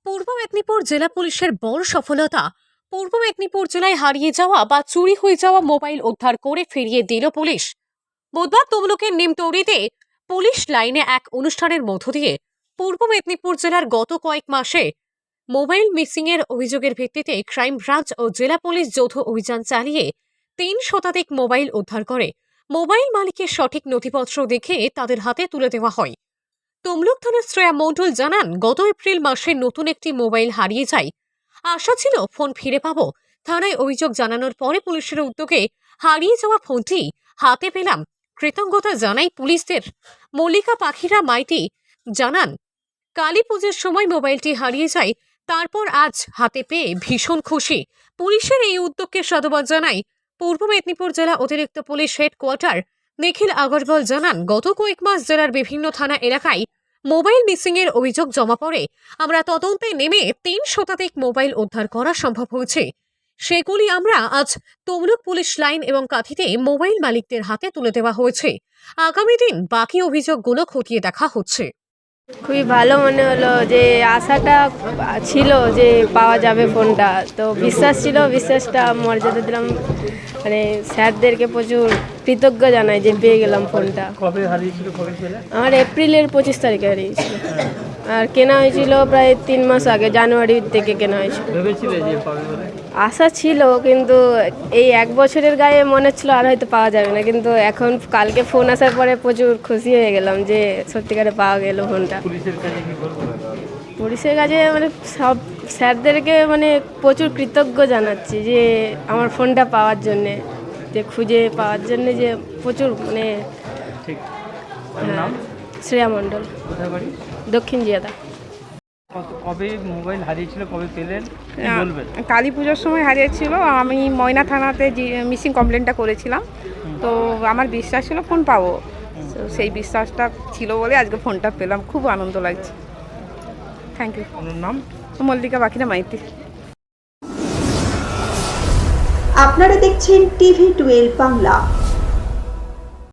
পূর্ব মেদিনীপুর জেলা পুলিশের বড় সফলতা। পূর্ব মেদিনীপুর জেলায় হারিয়ে যাওয়া বা চুরি হয়ে যাওয়া মোবাইল উদ্ধার করে ফিরিয়ে দিল পুলিশ। বুধবার তমলুকের নিমতৌড়িতে পুলিশ লাইনে এক অনুষ্ঠানের মধ্য দিয়ে পূর্ব মেদিনীপুর জেলার গত কয়েক মাসে মোবাইল মিসিং এর অভিযোগের ভিত্তিতে ক্রাইম ব্রাঞ্চ ও জেলা পুলিশ যৌথ অভিযান চালিয়ে 3 শতাধিক মোবাইল উদ্ধার করে মোবাইল মালিকের সঠিক নথিপত্র দেখে তাদের হাতে তুলে দেওয়া হয়। তমলুক থানার শ্রেয়া মণ্ডল জানান, গত এপ্রিল মাসে নতুন একটি মোবাইল হারিয়ে যায়। আশা ছিল ফোন ফিরে পাবো। থানায় অভিযোগ জানানোর পরে পুলিশের উদ্যোগে হারিয়ে যাওয়া ফোনটি হাতে পেলাম। কৃতজ্ঞতা জানাই পুলিশদের। মল্লিকা পাখিরা মাইতি জানান, কালী পুজোর সময় মোবাইলটি হারিয়ে যায়, তারপর আজ হাতে পেয়ে ভীষণ খুশি। পুলিশের এই উদ্যোগকে সাধুবাদ জানাই পূর্ব মেদিনীপুর জেলা অতিরিক্ত পুলিশ হেডকোয়ার্টার নিখিল আগরওয়াল। জানান, গত কয়েক মাস জেলার বিভিন্ন থানা এলাকায় মোবাইল মিসিং এর অভিযোগ জমা পড়ে আমরা তদন্তে নেমে 3 শতাধিক মোবাইল উদ্ধার করা সম্ভব হয়েছে। সেগুলি আমরা আজ তমলুক পুলিশ লাইন এবং কাঁথিতে মোবাইল মালিকদের হাতে তুলে দেওয়া হয়েছে। আগামী দিন বাকি অভিযোগগুলো খতিয়ে দেখা হচ্ছে। খুবই ভালো মনে হলো যে আশাটা ছিল যে পাওয়া যাবে ফোনটা, তো বিশ্বাস ছিল, বিশ্বাসটা মর্যাদা দিলাম। মানে স্যারদেরকে প্রচুর কৃতজ্ঞ জানাই যে পেয়ে গেলাম ফোনটা। কবে হারিয়েছিল, কবে পেলে? আমার এপ্রিলের 25 তারিখে হারিয়েছিল, আর কেনা হয়েছিল প্রায় 3 মাস আগে, জানুয়ারি থেকে কেনা হয়েছিল। ভেবেছিলে যে পাবে বলে? আশা ছিল, কিন্তু এই 1 বছরের গায়ে মনে হচ্ছিল আর হয়তো পাওয়া যাবে না, কিন্তু এখন কালকে ফোন আসার পরে প্রচুর খুশি হয়ে গেলাম যে সত্যিকারে পাওয়া গেল ফোনটা। পুলিশের কাছে কি বলবো? পুলিশের কাছে মানে সব স্যারদেরকে মানে প্রচুর কৃতজ্ঞ জানাচ্ছি যে আমার ফোনটা পাওয়ার জন্যে, যে খুঁজে পাওয়ার জন্যে, যে প্রচুর মানে। ঠিক। হ্যাঁ, শ্রেয়া মণ্ডল, কোথায় বাড়ি? দক্ষিণ জিয়াদা। কবে মোবাইল হারিয়েছিল, কবে পেলেন, কি বলবেন? কালী পুজোর সময় হারিয়েছিল। আমি ময়না থানাতে মিসিং কমপ্লেনটা করেছিলাম, তো আমার বিশ্বাস ছিল ফোন পাবো। তো সেই বিশ্বাসটা ছিল বলে আজকে ফোনটা পেলাম, খুব আনন্দ লাগছে। Thank you. ওনার নাম? মল্লিকা পাখিরা মাইতি। আপনারা দেখছেন TV12 বাংলা।